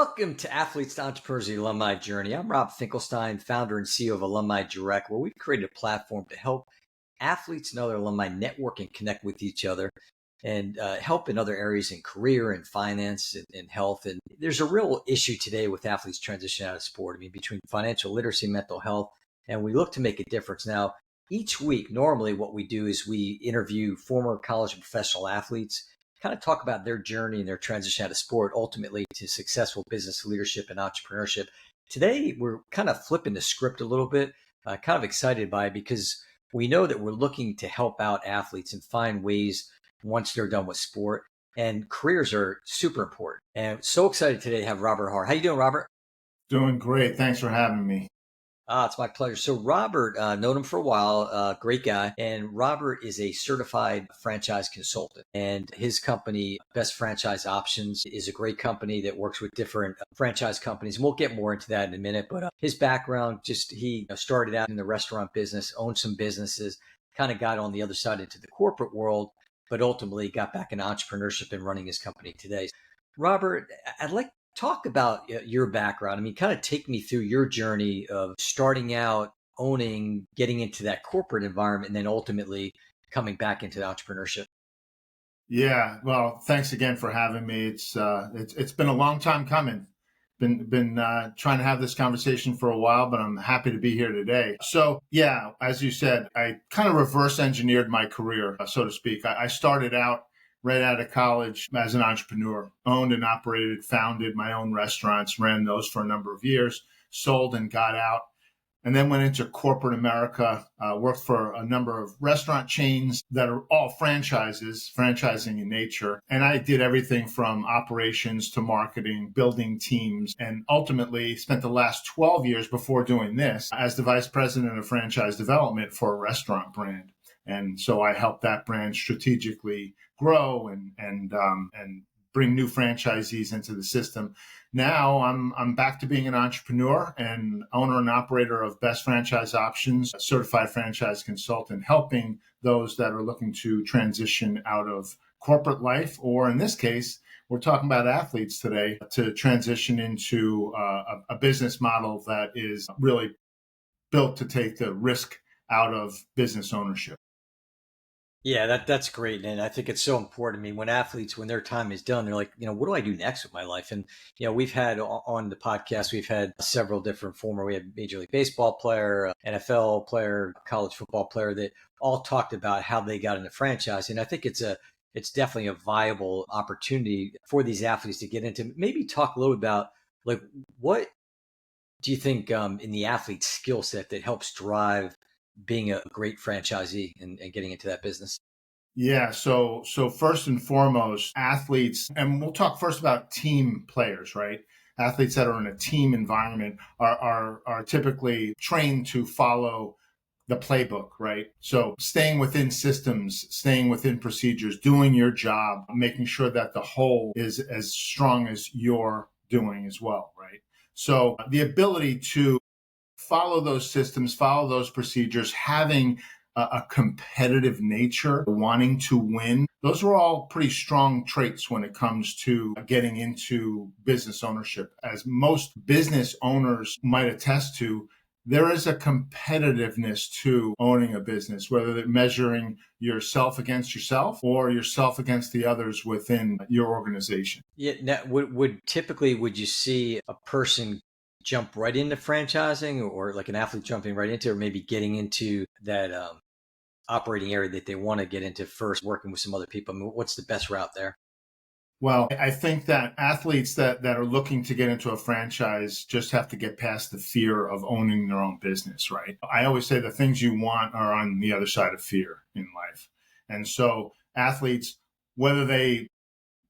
Welcome to Athletes to Entrepreneurs, the Alumni Journey. I'm Rob Finkelstein, founder and CEO of Alumni Direct, where we've created a platform to help athletes and other alumni network and connect with each other and help in other areas in career and finance and health. And there's a real issue today with athletes transitioning out of sport. I mean, between financial literacy, mental health, and we look to make a difference. Now, each week, normally what we do is we interview former college and professional athletes, kind of talk about their journey and their transition out of sport, ultimately to successful business leadership and entrepreneurship. Today, we're kind of flipping the script a little bit, kind of excited by it because we know that we're looking to help out athletes and find ways once they're done with sport. And careers are super important. And so excited today to have Robert Haar. How you doing, Robert? Doing great. Thanks for having me. It's my pleasure. So Robert, known him for a while, great guy. And Robert is a certified franchise consultant. And his company, Best Franchise Options, is a great company that works with different franchise companies. And we'll get more into that in a minute. But his background, he started out in the restaurant business, owned some businesses, kind of got on the other side into the corporate world, but ultimately got back in entrepreneurship and running his company today. Robert, I'd like talk about your background. I mean, kind of take me through your journey of starting out, owning, getting into that corporate environment, and then ultimately coming back into the entrepreneurship. Yeah, well, thanks again for having me. It's been a long time coming. Been trying to have this conversation for a while, but I'm happy to be here today. So yeah, as you said, I kind of reverse engineered my career, so to speak. I started out right out of college as an entrepreneur, owned and operated, founded my own restaurants, ran those for a number of years, sold and got out, and then went into corporate America, worked for a number of restaurant chains that are all franchising in nature. And I did everything from operations to marketing, building teams, and ultimately spent the last 12 years before doing this as the vice president of franchise development for a restaurant brand. And so I helped that brand strategically grow and bring new franchisees into the system. Now I'm back to being an entrepreneur and owner and operator of Best Franchise Options, a certified franchise consultant, helping those that are looking to transition out of corporate life, or in this case, we're talking about athletes today, to transition into a business model that is really built to take the risk out of business ownership. Yeah, that's great. And I think it's so important. I mean, when athletes, when their time is done, they're like, what do I do next with my life? And, we've had on the podcast, we've had several different we had Major League Baseball player, NFL player, college football player that all talked about how they got into franchise. And I think it's definitely a viable opportunity for these athletes to get into. Maybe talk a little about like, what do you think in the athlete's skill set that helps drive being a great franchisee and getting into that business? Yeah, so first and foremost, athletes, and we'll talk first about team players, right? Athletes that are in a team environment are typically trained to follow the playbook, right? So staying within systems, staying within procedures, doing your job, making sure that the whole is as strong as you're doing as well, right? So the ability to follow those systems, follow those procedures, having a competitive nature, wanting to win. Those are all pretty strong traits when it comes to getting into business ownership. As most business owners might attest to, there is a competitiveness to owning a business, whether they're measuring yourself against yourself or yourself against the others within your organization. Yeah. Now, would you see a person jump right into franchising, or like an athlete jumping right into, or maybe getting into that operating area that they want to get into first, working with some other people? I mean, what's the best route there? Well, I think that athletes that are looking to get into a franchise just have to get past the fear of owning their own business, right? I always say the things you want are on the other side of fear in life. And so athletes, whether they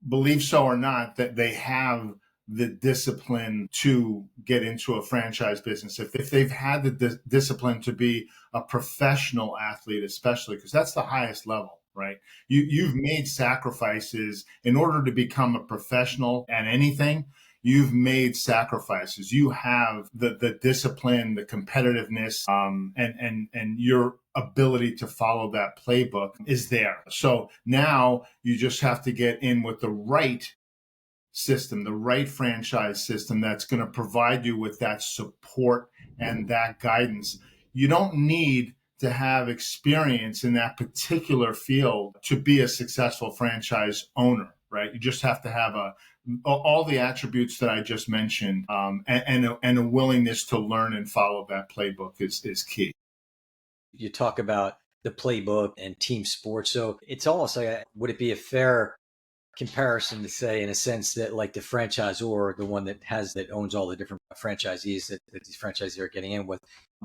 believe so or not, that they have the discipline to get into a franchise business. If they've had the discipline to be a professional athlete, especially, because that's the highest level, right? You've made sacrifices in order to become a professional at anything. You've made sacrifices. You have the discipline, the competitiveness, and your ability to follow that playbook is there. So now you just have to get in with the right system, the right franchise system that's going to provide you with that support and that guidance. You don't need to have experience in that particular field to be a successful franchise owner, right? You just have to have all the attributes that I just mentioned, and a willingness to learn and follow that playbook is key. You talk about the playbook and team sports. So it's almost like, would it be a fair comparison to say, in a sense, that like the franchisor, the one that owns all the different franchisees that these franchisees are getting in with,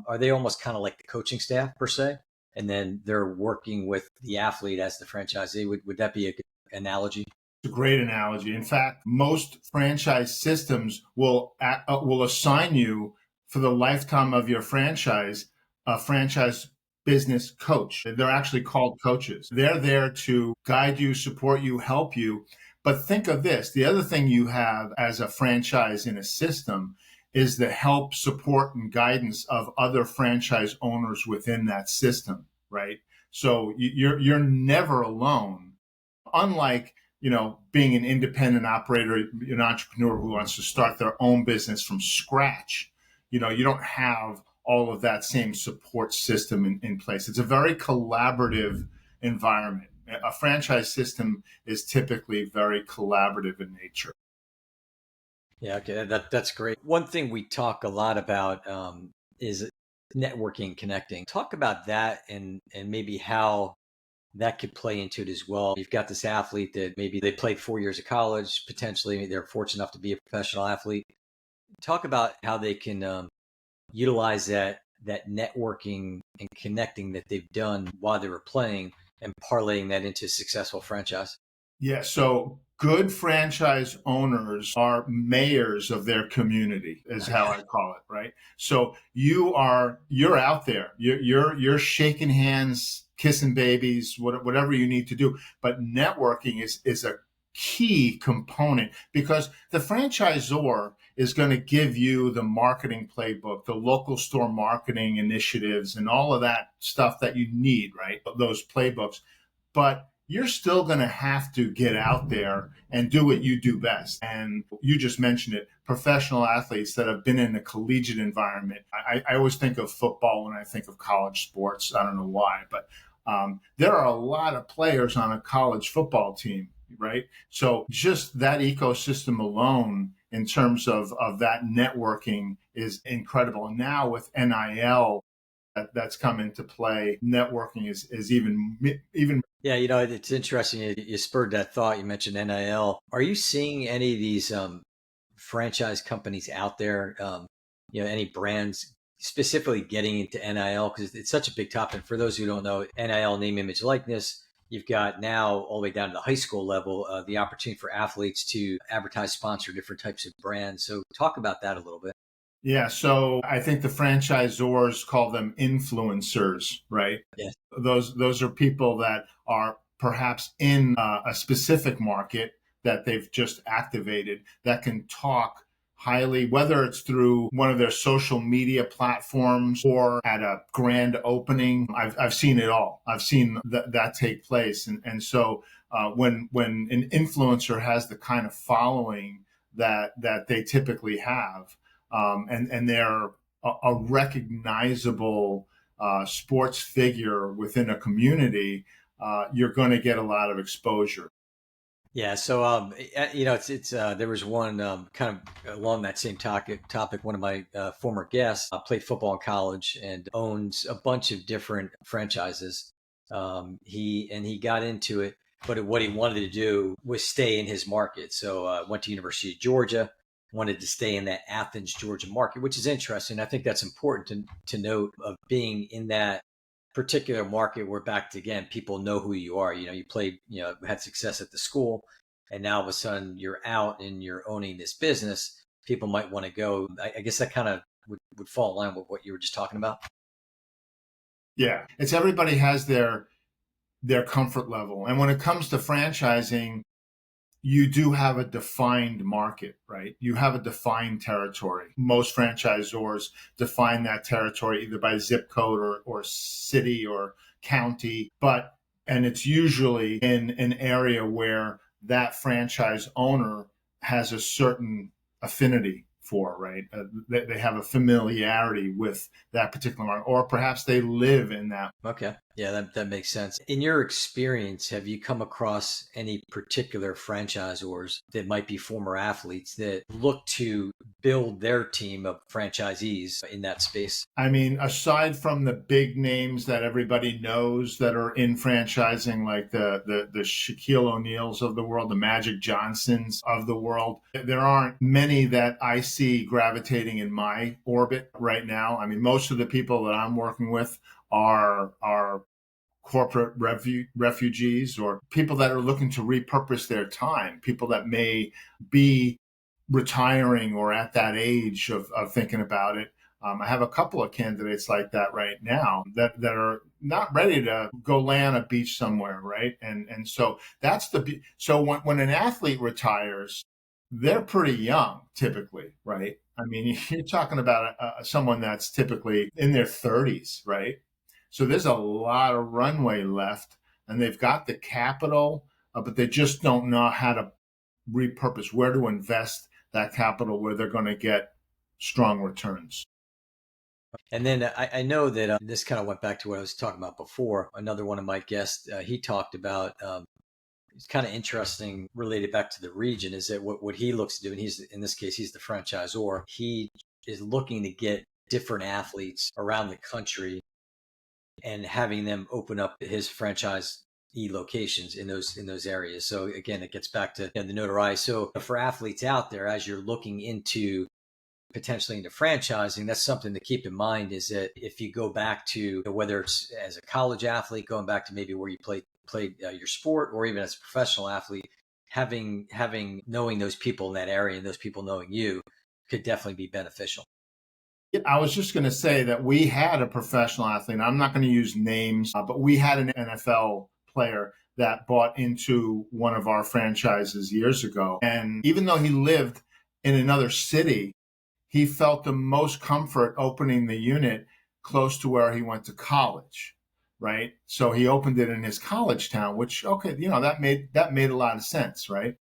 are they almost kind of like the coaching staff per se? And then they're working with the athlete as the franchisee. Would that be a good analogy? It's a great analogy. In fact, most franchise systems will assign you for the lifetime of your franchise a franchise business coach. They're actually called coaches. They're there to guide you, support you, help you. But think of this. The other thing you have as a franchise in a system is the help, support, and guidance of other franchise owners within that system, right? So you're never alone. Unlike, being an independent operator, an entrepreneur who wants to start their own business from scratch, you don't have all of that same support system in place. It's a very collaborative environment. A franchise system is typically very collaborative in nature. Yeah, okay, that's great. One thing we talk a lot about is networking, connecting. Talk about that and maybe how that could play into it as well. You've got this athlete that maybe they played 4 years of college, potentially they're fortunate enough to be a professional athlete. Talk about how they can utilize that networking and connecting that they've done while they were playing and parlaying that into a successful franchise. Yeah, so good franchise owners are mayors of their community, is how I call it, right? So you're out there, you're shaking hands, kissing babies, whatever you need to do. But networking is a key component, because the franchisor is going to give you the marketing playbook, the local store marketing initiatives, and all of that stuff that you need, right? Those playbooks. But you're still going to have to get out there and do what you do best. And you just mentioned it, professional athletes that have been in a collegiate environment. I always think of football when I think of college sports. I don't know why, but there are a lot of players on a college football team, right? So just that ecosystem alone in terms of that networking is incredible. And now with NIL, that's come into play, networking is even. Yeah, it's interesting. You spurred that thought. You mentioned NIL. Are you seeing any of these franchise companies out there? Any brands specifically getting into NIL, because it's such a big topic. For those who don't know, NIL, name, image, likeness. You've got now all the way down to the high school level, the opportunity for athletes to advertise, sponsor different types of brands. So talk about that a little bit. Yeah, so I think the franchisors call them influencers, right? Yes. Those are people that are perhaps in a specific market that they've just activated, that can talk highly, whether it's through one of their social media platforms or at a grand opening. I've seen it all. I've seen that take place. And so when an influencer has the kind of following that they typically have, and they're a recognizable sports figure within a community, you're going to get a lot of exposure. Yeah. So, it's there was one kind of along that same topic. One of my former guests played football in college and owns a bunch of different franchises. He got into it, but what he wanted to do was stay in his market. So, went to University of Georgia, wanted to stay in that Athens, Georgia market, which is interesting. I think that's important to note, of being in that particular market where, back to, again, people know who you are. You played, had success at the school, and now all of a sudden you're out and you're owning this business. People might want to go. I guess that kind of would fall in line with what you were just talking about. Yeah, it's everybody has their comfort level. And when it comes to franchising, you do have a defined market, right? You have a defined territory. Most franchisors define that territory either by zip code or city or county, and it's usually in an area where that franchise owner has a certain affinity for, right? They have a familiarity with that particular market, or perhaps they live in that. Okay. Yeah, that makes sense. In your experience, have you come across any particular franchisors that might be former athletes that look to build their team of franchisees in that space? I mean, aside from the big names that everybody knows that are in franchising, like the Shaquille O'Neals of the world, the Magic Johnsons of the world, there aren't many that I see gravitating in my orbit right now. I mean, most of the people that I'm working with are corporate refugees or people that are looking to repurpose their time, people that may be retiring or at that age of thinking about it. I have a couple of candidates like that right now that are not ready to go lay on a beach somewhere, right? And so that's so when an athlete retires, they're pretty young typically, right? I mean, you're talking about someone that's typically in their 30s, right? So there's a lot of runway left, and they've got the capital, but they just don't know how to repurpose, where to invest that capital where they're going to get strong returns. And then I know that this kind of went back to what I was talking about before. Another one of my guests, he talked about it's kind of interesting related back to the region is that what he looks to do, and he's in this case, he's the franchisor. He is looking to get different athletes around the country and having them open up his franchise locations in those areas. So again, it gets back to the notoriety. So for athletes out there, as you're looking into potentially into franchising, that's something to keep in mind is that if you go back to whether it's as a college athlete, going back to maybe where you played your sport, or even as a professional athlete, having knowing those people in that area and those people knowing you could definitely be beneficial. I was just going to say that we had a professional athlete. I'm not going to use names, but we had an NFL player that bought into one of our franchises years ago. And even though he lived in another city, he felt the most comfort opening the unit close to where he went to college, right? So he opened it in his college town, which, okay, that made a lot of sense, right?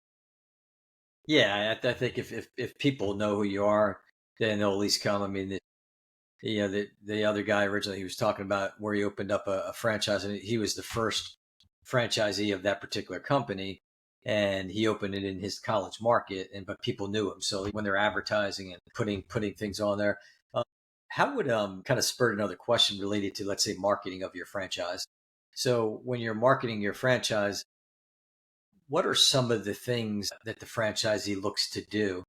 Yeah, I think if people know who you are, then they'll at least come. I mean, the other guy originally he was talking about where he opened up a franchise, and he was the first franchisee of that particular company, and he opened it in his college market, but people knew him. So when they're advertising and putting things on there, how would kind of spur another question related to, let's say, marketing of your franchise. So when you're marketing your franchise, what are some of the things that the franchisee looks to do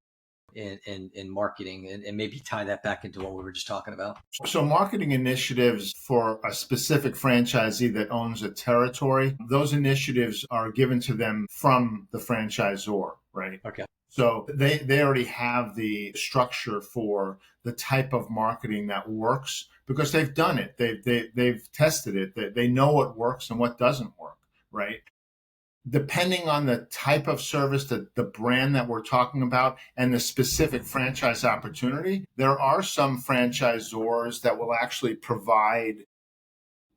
in marketing, and maybe tie that back into what we were just talking about? So marketing initiatives for a specific franchisee that owns a territory, those initiatives are given to them from the franchisor, right? Okay. So they already have the structure for the type of marketing that works because they've done it. They've tested it. They know what works and what doesn't work, right? Depending on the type of service, the brand that we're talking about, and the specific franchise opportunity, there are some franchisors that will actually provide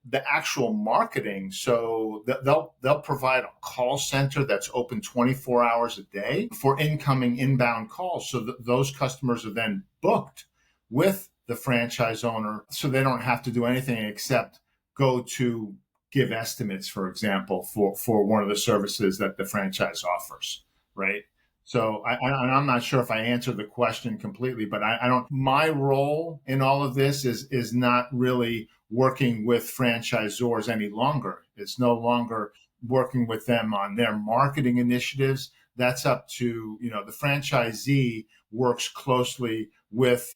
the actual marketing. So they'll provide a call center that's open 24 hours a day for incoming inbound calls. So those customers are then booked with the franchise owner, so they don't have to do anything except go to give estimates, for example, for one of the services that the franchise offers, right? So I'm not sure if I answered the question completely, but I don't. My role in all of this is not really working with franchisors any longer. It's no longer working with them on their marketing initiatives. That's up to the franchisee works closely with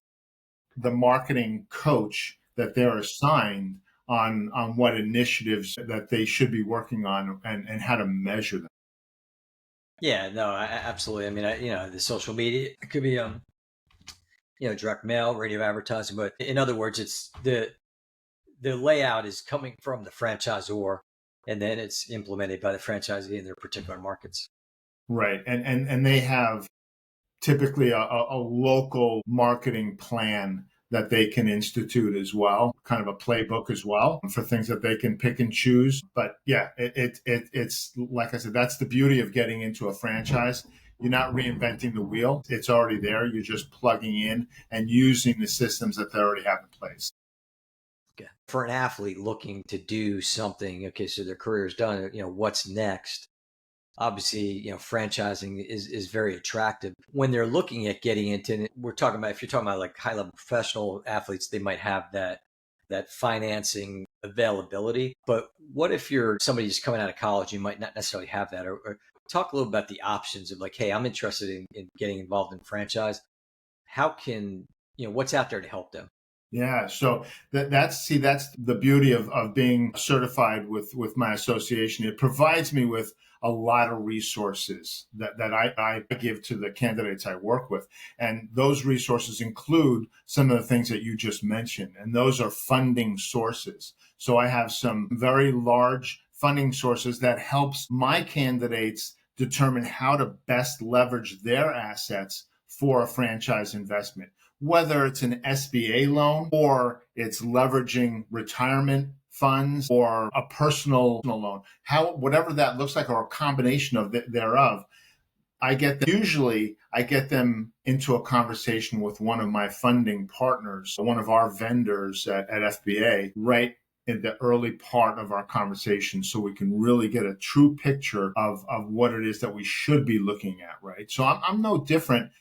the marketing coach that they're assigned on what initiatives that they should be working on and how to measure them. Yeah, no, absolutely. I mean, the social media, it could be direct mail, radio advertising, but in other words, it's the layout is coming from the franchisor, and then it's implemented by the franchisee in their particular markets. Right, and they have typically a local marketing plan that they can institute as well, kind of a playbook as well for things that they can pick and choose. But yeah, it's like I said, that's the beauty of getting into a franchise. You're not reinventing the wheel. It's already there. You're just plugging in and using the systems that they already have in place. Okay. For an athlete looking to do something, okay, so their career is done, what's next? Obviously, franchising is very attractive. When they're looking at getting into it, we're talking about, if you're talking about like high level professional athletes, they might have that financing availability. But what if you're somebody who's coming out of college, you might not necessarily have that, or talk a little about the options of like, hey, I'm interested in getting involved in franchise. How can, what's out there to help them? Yeah, so that's the beauty of being certified with my association. It provides me with a lot of resources that I give to the candidates I work with. And those resources include some of the things that you just mentioned, and those are funding sources. So I have some very large funding sources that helps my candidates determine how to best leverage their assets for a franchise investment, whether it's an SBA loan or it's leveraging retirement funds or a personal loan, whatever that looks like, or a combination of thereof. Usually I get them into a conversation with one of my funding partners, one of our vendors at FBA, right in the early part of our conversation, so we can really get a true picture of what it is that we should be looking at, right? So I'm no different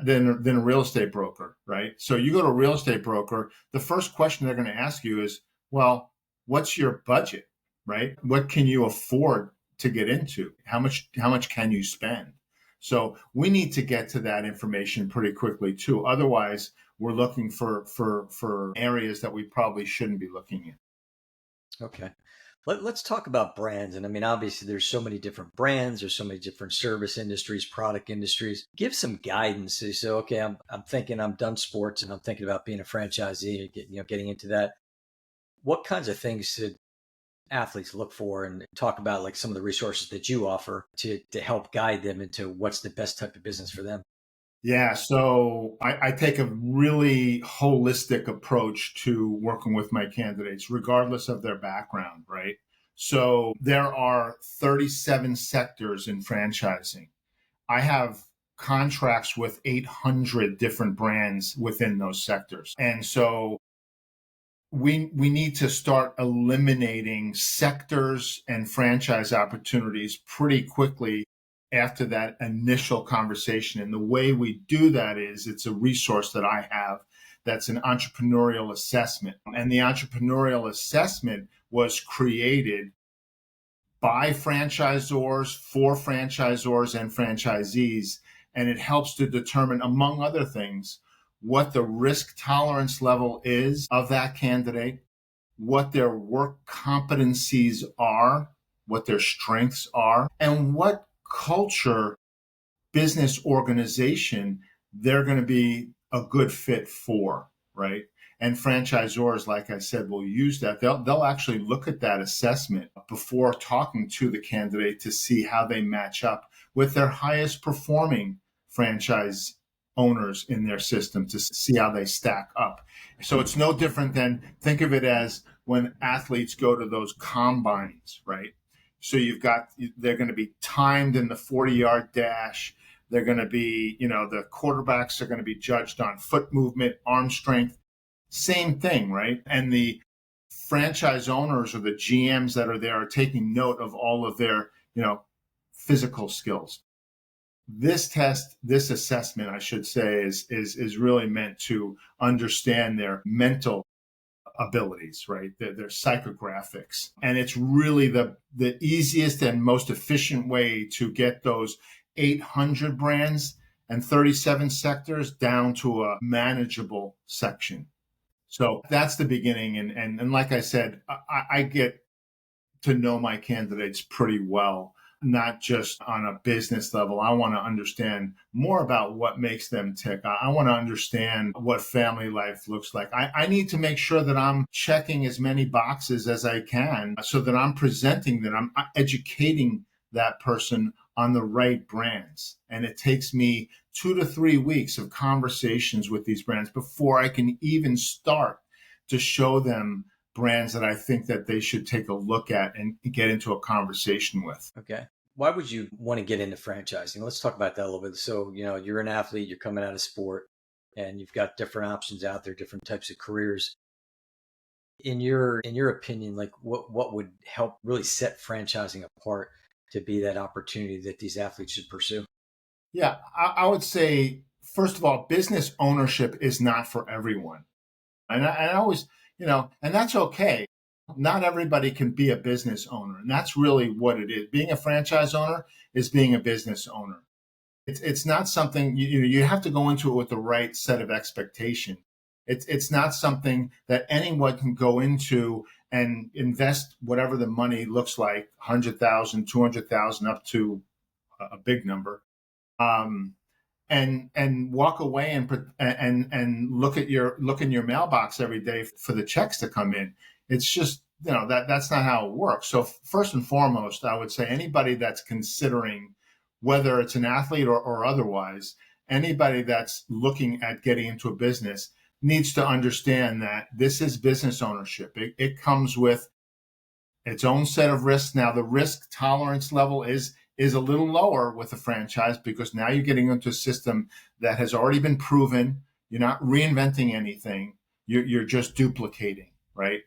than a real estate broker, right? So you go to a real estate broker, the first question they're going to ask you is, well, what's your budget, right? What can you afford to get into? How much can you spend? So we need to get to that information pretty quickly too. Otherwise, we're looking for areas that we probably shouldn't be looking in. Okay. Let's talk about brands. And I mean, obviously, there's so many different brands. There's so many different service industries, product industries. Give some guidance. So, okay, I'm thinking I'm done sports and I'm thinking about being a franchisee, getting into that. What kinds of things should athletes look for, and talk about like some of the resources that you offer to help guide them into what's the best type of business for them? Yeah, so I take a really holistic approach to working with my candidates, regardless of their background, right? So there are 37 sectors in franchising. I have contracts with 800 different brands within those sectors. And so we need to start eliminating sectors and franchise opportunities pretty quickly after that initial conversation. And the way we do that is it's a resource that I have that's an entrepreneurial assessment. And the entrepreneurial assessment was created by franchisors, for franchisors and franchisees. And it helps to determine, among other things, what the risk tolerance level is of that candidate, what their work competencies are, what their strengths are, and what culture, business organization they're going to be a good fit for, right? And franchisors, like I said, will use that. They'll actually look at that assessment before talking to the candidate to see how they match up with their highest performing franchise owners in their system, to see how they stack up. So it's no different than, think of it as when athletes go to those combines, right? So they're going to be timed in the 40-yard dash. They're going to be, the quarterbacks are going to be judged on foot movement, arm strength, same thing, right? And the franchise owners or the GMs that are there are taking note of all of their, physical skills. This assessment, I should say, is really meant to understand their mental abilities, right? Their psychographics. And it's really the easiest and most efficient way to get those 800 brands and 37 sectors down to a manageable section. So that's the beginning. And like I said, I get to know my candidates pretty well, not just on a business level. I want to understand more about what makes them tick. I want to understand what family life looks like. I need to make sure that I'm checking as many boxes as I can so that I'm presenting, that I'm educating that person on the right brands. And it takes me 2 to 3 weeks of conversations with these brands before I can even start to show them brands that I think that they should take a look at and get into a conversation with. Okay. why would you want to get into franchising? Let's talk about that a little bit. So, you're an athlete, you're coming out of sport, and you've got different options out there, different types of careers. In your opinion, like what would help really set franchising apart to be that opportunity that these athletes should pursue? Yeah, I would say, first of all, business ownership is not for everyone. And I always, and that's okay. Not everybody can be a business owner. And that's really what it is. Being a franchise owner is being a business owner. It's not something, you have to go into it with the right set of expectation. It's not something that anyone can go into and invest whatever the money looks like, 100,000, 200,000, up to a big number. Um, and walk away and look in your mailbox every day for the checks to come in. It's just, that's not how it works. So first and foremost, I would say anybody that's considering, whether it's an athlete or otherwise, anybody that's looking at getting into a business needs to understand that this is business ownership. It comes with its own set of risks. Now, the risk tolerance level is a little lower with a franchise, because now you're getting into a system that has already been proven. You're not reinventing anything. You're just duplicating, right?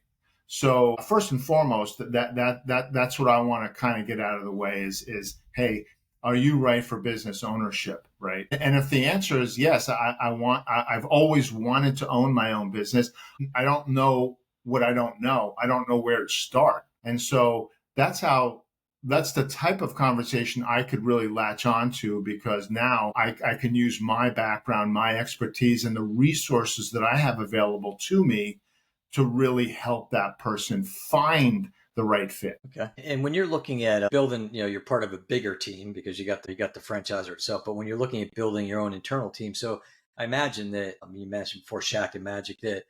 So first and foremost, that's what I want to kind of get out of the way is, hey, are you right for business ownership, right? And if the answer is yes, I've always wanted to own my own business. I don't know what I don't know. I don't know where to start. And so that's the type of conversation I could really latch onto, because now I can use my background, my expertise, and the resources that I have available to me to really help that person find the right fit. Okay. And when you're looking at building, you're part of a bigger team because you got the franchisor itself. But when you're looking at building your own internal team, so I imagine that, you mentioned before Shaq and Magic, that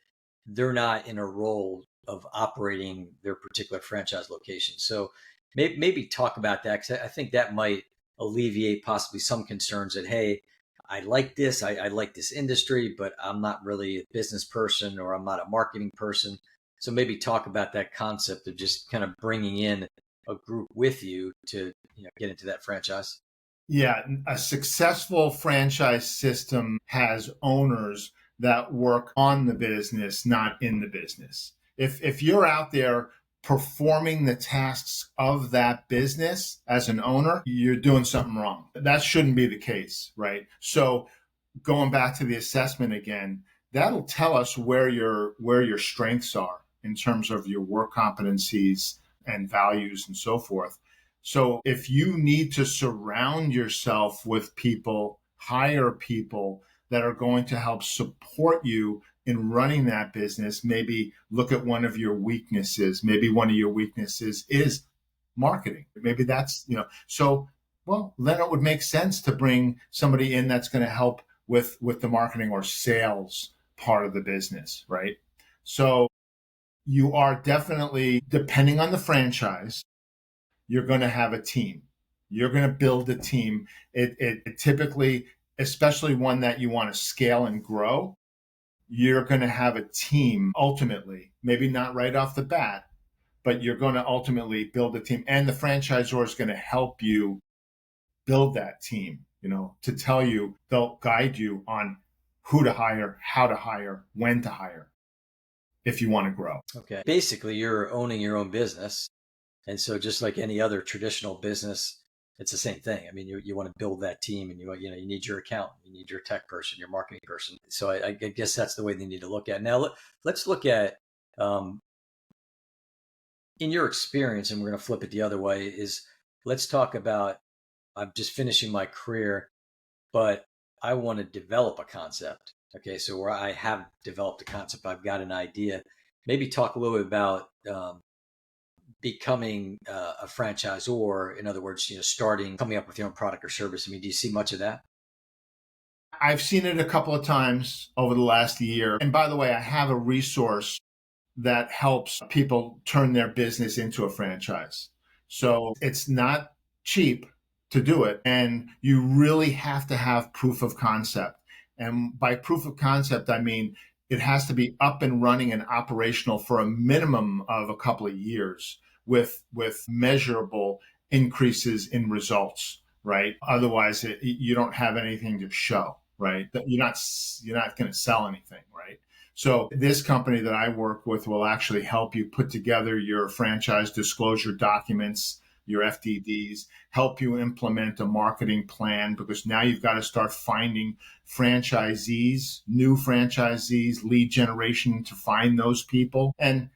they're not in a role of operating their particular franchise location. So maybe talk about that, because I think that might alleviate possibly some concerns that, hey, I like this, I like this industry, but I'm not really a business person, or I'm not a marketing person. So maybe talk about that concept of just kind of bringing in a group with you to get into that franchise. Yeah, a successful franchise system has owners that work on the business, not in the business. If you're out there performing the tasks of that business as an owner, you're doing something wrong. That shouldn't be the case, right? So going back to the assessment again, that'll tell us where your strengths are in terms of your work competencies and values and so forth. So if you need to surround yourself with people, hire people that are going to help support you in running that business, maybe look at one of your weaknesses. Maybe one of your weaknesses is marketing. Maybe that's, so, well, then it would make sense to bring somebody in that's going to help with the marketing or sales part of the business, right? So you are definitely, depending on the franchise, you're going to have a team. You're going to build a team. It typically, especially one that you want to scale and grow, you're going to have a team ultimately, maybe not right off the bat, but you're going to ultimately build a team. And the franchisor is going to help you build that team, to tell you, they'll guide you on who to hire, how to hire, when to hire, if you want to grow. Okay. Basically, you're owning your own business. And so just like any other traditional business, it's the same thing. I mean, you want to build that team, and you need your accountant, you need your tech person, your marketing person. So I guess that's the way they need to look at it. Now, let's look at, in your experience, and we're going to flip it the other way, is let's talk about, I'm just finishing my career, but I want to develop a concept. Okay. So where I have developed a concept, I've got an idea. Maybe talk a little bit about, becoming a franchisor. In other words, coming up with your own product or service. I mean, do you see much of that? I've seen it a couple of times over the last year. And by the way, I have a resource that helps people turn their business into a franchise. So it's not cheap to do it. And you really have to have proof of concept. And by proof of concept, I mean, it has to be up and running and operational for a minimum of a couple of years with measurable increases in results, right? Otherwise, you don't have anything to show, right? You're not going to sell anything, right? So this company that I work with will actually help you put together your franchise disclosure documents, your FDDs, help you implement a marketing plan, because now you've got to start finding franchisees, new franchisees, lead generation to find those people. And,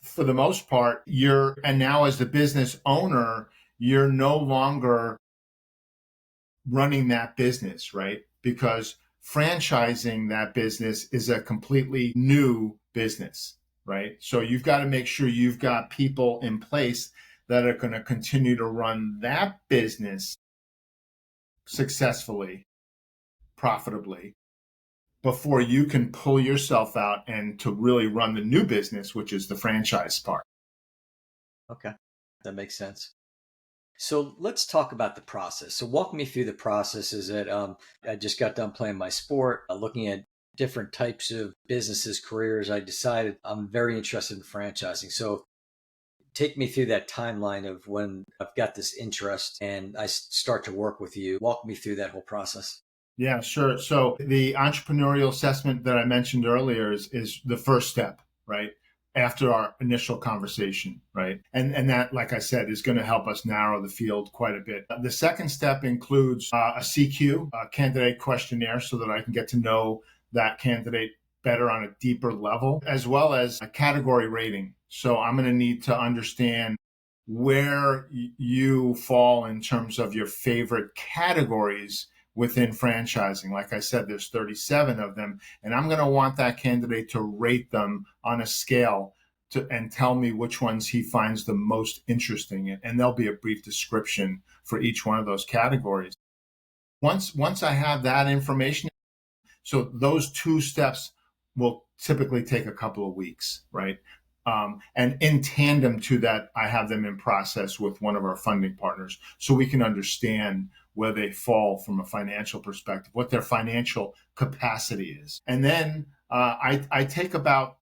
for the most part, and now as the business owner, you're no longer running that business, right? Because franchising that business is a completely new business, right? So you've got to make sure you've got people in place that are going to continue to run that business successfully, profitably, before you can pull yourself out and to really run the new business, which is the franchise part. Okay, that makes sense. So let's talk about the process. So walk me through the process. Is that I just got done playing my sport, looking at different types of businesses, careers. I decided I'm very interested in franchising. So take me through that timeline of when I've got this interest and I start to work with you. Walk me through that whole process. Yeah, sure. So the entrepreneurial assessment that I mentioned earlier is the first step, right? After our initial conversation, right? And that, like I said, is going to help us narrow the field quite a bit. The second step includes a CQ, a candidate questionnaire, so that I can get to know that candidate better on a deeper level, as well as a category rating. So I'm going to need to understand where you fall in terms of your favorite categories within franchising. Like I said, there's 37 of them, and I'm going to want that candidate to rate them on a scale and tell me which ones he finds the most interesting. And there'll be a brief description for each one of those categories. Once I have that information, so those two steps will typically take a couple of weeks, right? And in tandem to that, I have them in process with one of our funding partners so we can understand where they fall from a financial perspective, what their financial capacity is. And then I take about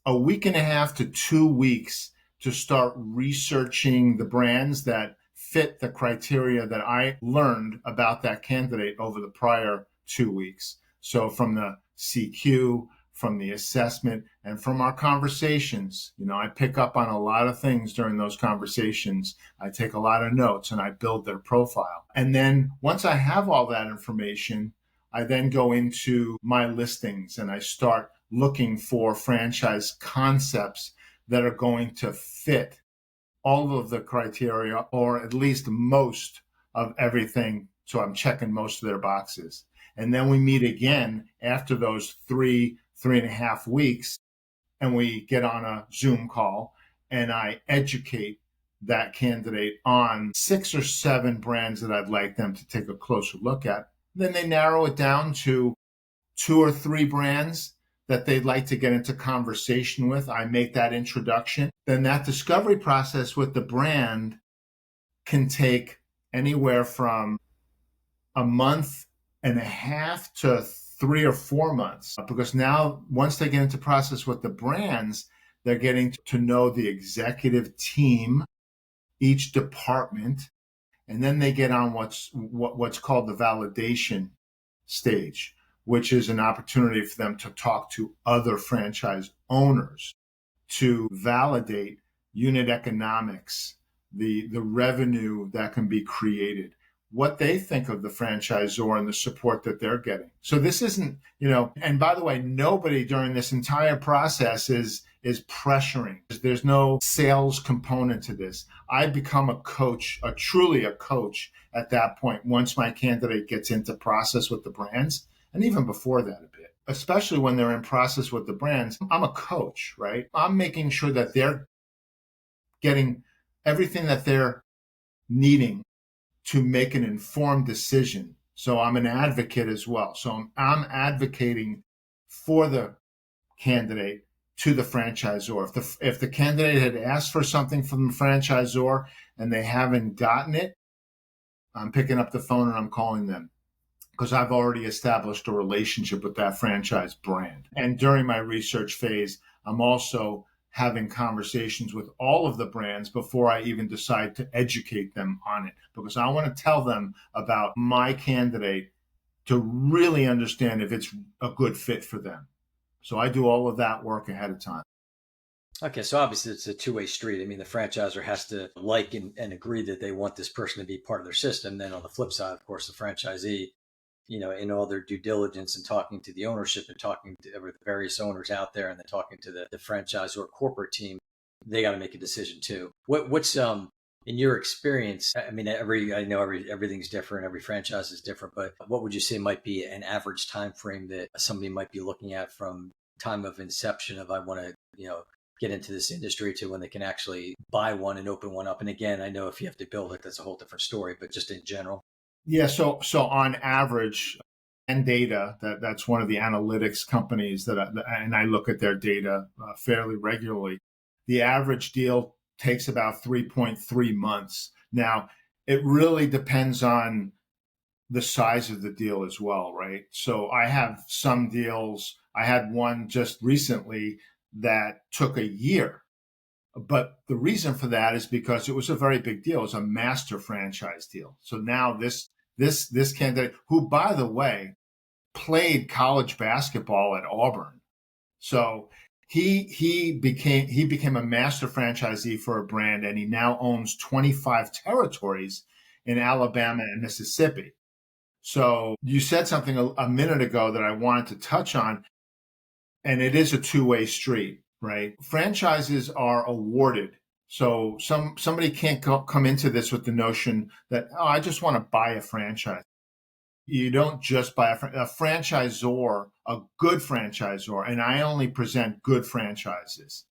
a week and a half to 2 weeks to start researching the brands that fit the criteria that I learned about that candidate over the prior 2 weeks. So from the CQ, from the assessment, and from our conversations. I pick up on a lot of things during those conversations. I take a lot of notes and I build their profile. And then once I have all that information, I then go into my listings and I start looking for franchise concepts that are going to fit all of the criteria, or at least most of everything. So I'm checking most of their boxes. And then we meet again after those 3.5 weeks, and we get on a Zoom call and I educate that candidate on 6 or 7 brands that I'd like them to take a closer look at. Then they narrow it down to 2 or 3 brands that they'd like to get into conversation with. I make that introduction. Then that discovery process with the brand can take anywhere from a month and a half to 3 or 4 months, because now once they get into process with the brands, they're getting to know the executive team, each department, and then they get on what's called the validation stage, which is an opportunity for them to talk to other franchise owners to validate unit economics, the revenue that can be created, what they think of the franchisor and the support that they're getting. So this isn't, and by the way, nobody during this entire process is pressuring. There's no sales component to this. I become a coach, truly a coach at that point, once my candidate gets into process with the brands, and even before that a bit, especially when they're in process with the brands. I'm a coach, right? I'm making sure that they're getting everything that they're needing to make an informed decision. So I'm an advocate as well. So I'm advocating for the candidate to the franchisor. If the candidate had asked for something from the franchisor and they haven't gotten it, I'm picking up the phone and I'm calling them, because I've already established a relationship with that franchise brand. And during my research phase, I'm also having conversations with all of the brands before I even decide to educate them on it, because I want to tell them about my candidate to really understand if it's a good fit for them. So I do all of that work ahead of time. Okay, so obviously it's a two-way street. I mean, the franchisor has to like and agree that they want this person to be part of their system. Then on the flip side, of course, the franchisee, in all their due diligence and talking to the ownership and talking to the various owners out there and then talking to the franchisor corporate team, they got to make a decision too. What's in your experience? I mean, everything's different. Every franchise is different, but what would you say might be an average time frame that somebody might be looking at from time of inception of I want to, get into this industry to when they can actually buy one and open one up? And again, I know if you have to build it, that's a whole different story, but just in general. Yeah, so on average, and data, that's one of the analytics companies and I look at their data fairly regularly. The average deal takes about 3.3 months. Now, it really depends on the size of the deal as well, right? So I have some deals. I had one just recently that took a year. But the reason for that is because it was a very big deal. It was a master franchise deal. So now this candidate, who, by the way, played college basketball at Auburn, so he became a master franchisee for a brand, and he now owns 25 territories in Alabama and Mississippi. So you said something a minute ago that I wanted to touch on, and it is a two-way street, right? Franchises are awarded. So somebody can't come into this with the notion that, oh, I just want to buy a franchise. You don't just buy a franchisor, a good franchisor, and I only present good franchises,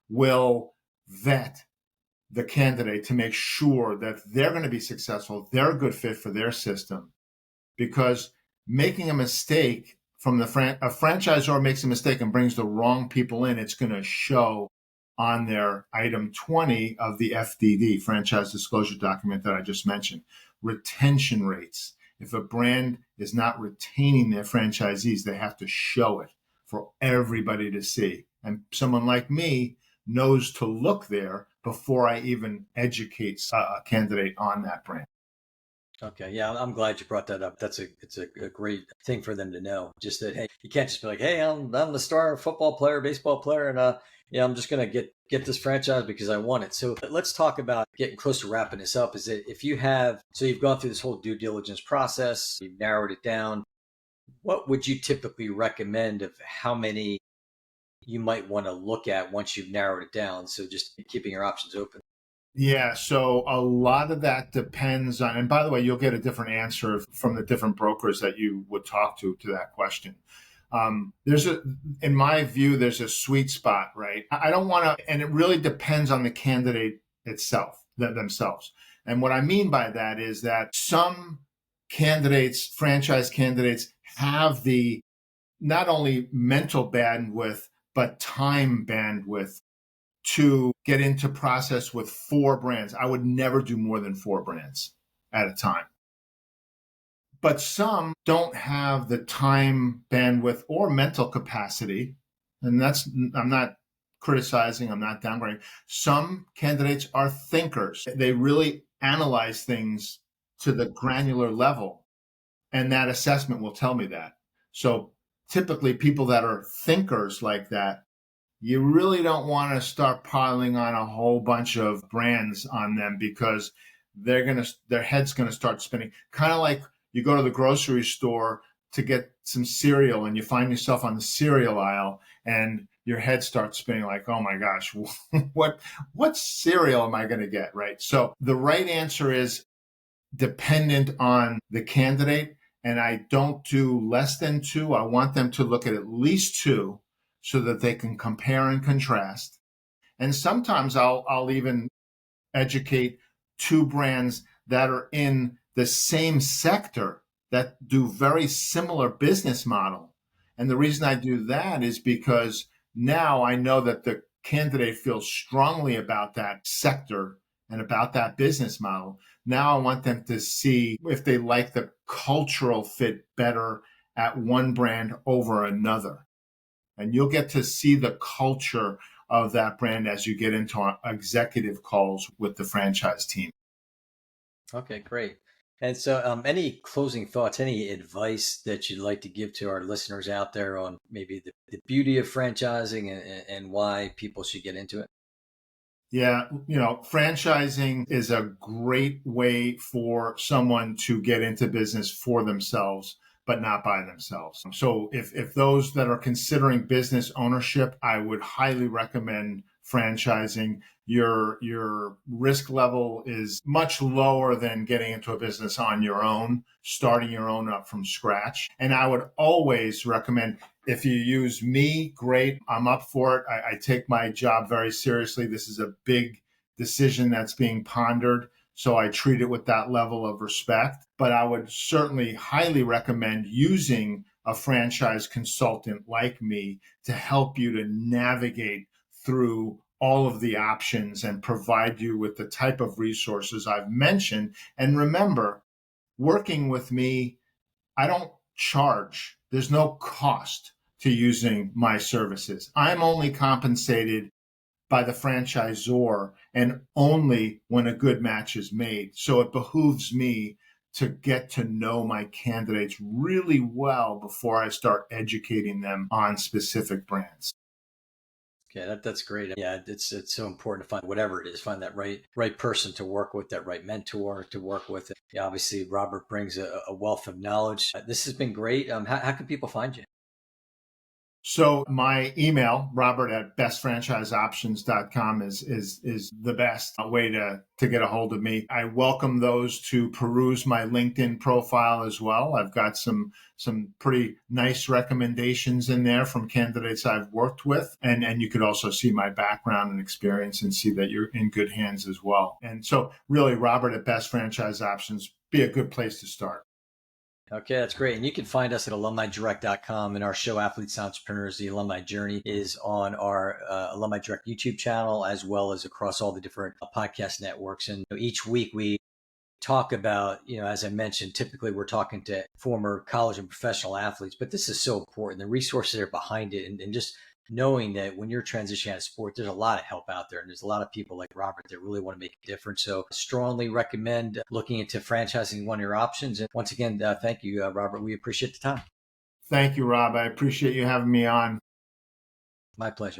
will vet the candidate to make sure that they're going to be successful, they're a good fit for their system. Because making a mistake from a franchisor makes a mistake and brings the wrong people in, it's going to show on their item 20 of the FDD, franchise disclosure document that I just mentioned. Retention rates. If a brand is not retaining their franchisees, they have to show it for everybody to see. And someone like me knows to look there before I even educate a candidate on that brand. Okay, yeah, I'm glad you brought that up. It's a great thing for them to know. Just that, hey, you can't just be like, hey, I'm the star football player, baseball player, and I'm just gonna get this franchise because I want it. So let's talk about getting close to wrapping this up. Is that if you have, so you've gone through this whole due diligence process, you've narrowed it down. What would you typically recommend of how many you might want to look at once you've narrowed it down? So just keeping your options open. Yeah, so a lot of that depends on, and by the way, you'll get a different answer from the different brokers that you would talk to that question. In my view, there's a sweet spot, right? I don't want to, and it really depends on the candidate itself, themselves. And what I mean by that is that some candidates, franchise candidates, have the not only mental bandwidth, but time bandwidth to get into process with 4 brands. I would never do more than 4 brands at a time. But some don't have the time bandwidth or mental capacity. And I'm not criticizing, I'm not downgrading. Some candidates are thinkers. They really analyze things to the granular level. And that assessment will tell me that. So typically people that are thinkers like that, you really don't want to start piling on a whole bunch of brands on them, because their head's going to start spinning. Kind of like you go to the grocery store to get some cereal and you find yourself on the cereal aisle and your head starts spinning like, oh my gosh, what cereal am I going to get, right? So the right answer is dependent on the candidate, and I don't do less than 2. I want them to look at least 2, so that they can compare and contrast. And sometimes I'll even educate 2 brands that are in the same sector that do very similar business model. And the reason I do that is because now I know that the candidate feels strongly about that sector and about that business model. Now I want them to see if they like the cultural fit better at one brand over another. And you'll get to see the culture of that brand as you get into executive calls with the franchise team. Okay, great. And so, any closing thoughts, any advice that you'd like to give to our listeners out there on maybe the beauty of franchising and why people should get into it? Yeah, franchising is a great way for someone to get into business for themselves, but not by themselves. So if those that are considering business ownership, I would highly recommend franchising. Your risk level is much lower than getting into a business on your own, starting your own up from scratch. And I would always recommend, if you use me, great. I'm up for it. I take my job very seriously. This is a big decision that's being pondered. So I treat it with that level of respect. But I would certainly highly recommend using a franchise consultant like me to help you to navigate through all of the options and provide you with the type of resources I've mentioned. And remember, working with me, I don't charge. There's no cost to using my services. I'm only compensated by the franchisor and only when a good match is made. So it behooves me to get to know my candidates really well before I start educating them on specific brands. Okay, that's great. Yeah, it's so important to find whatever it is, find that right person to work with, that right mentor to work with. Yeah, obviously, Robert brings a wealth of knowledge. This has been great. How can people find you? So my email, robert@bestfranchiseoptions.com is the best way to get a hold of me. I welcome those to peruse my LinkedIn profile as well. I've got some pretty nice recommendations in there from candidates I've worked with. And you could also see my background and experience and see that you're in good hands as well. And so really, Robert at Best Franchise Options, be a good place to start. Okay, that's great. And you can find us at alumnidirect.com, and our show, Athletes and Entrepreneurs, the Alumni Journey, is on our Alumni Direct YouTube channel, as well as across all the different podcast networks. And each week we talk about, as I mentioned, typically we're talking to former college and professional athletes, but this is so important. The resources are behind it, and just knowing that when you're transitioning out of sport, there's a lot of help out there. And there's a lot of people like Robert that really want to make a difference. So strongly recommend looking into franchising, one of your options. And once again, thank you, Robert. We appreciate the time. Thank you, Rob. I appreciate you having me on. My pleasure.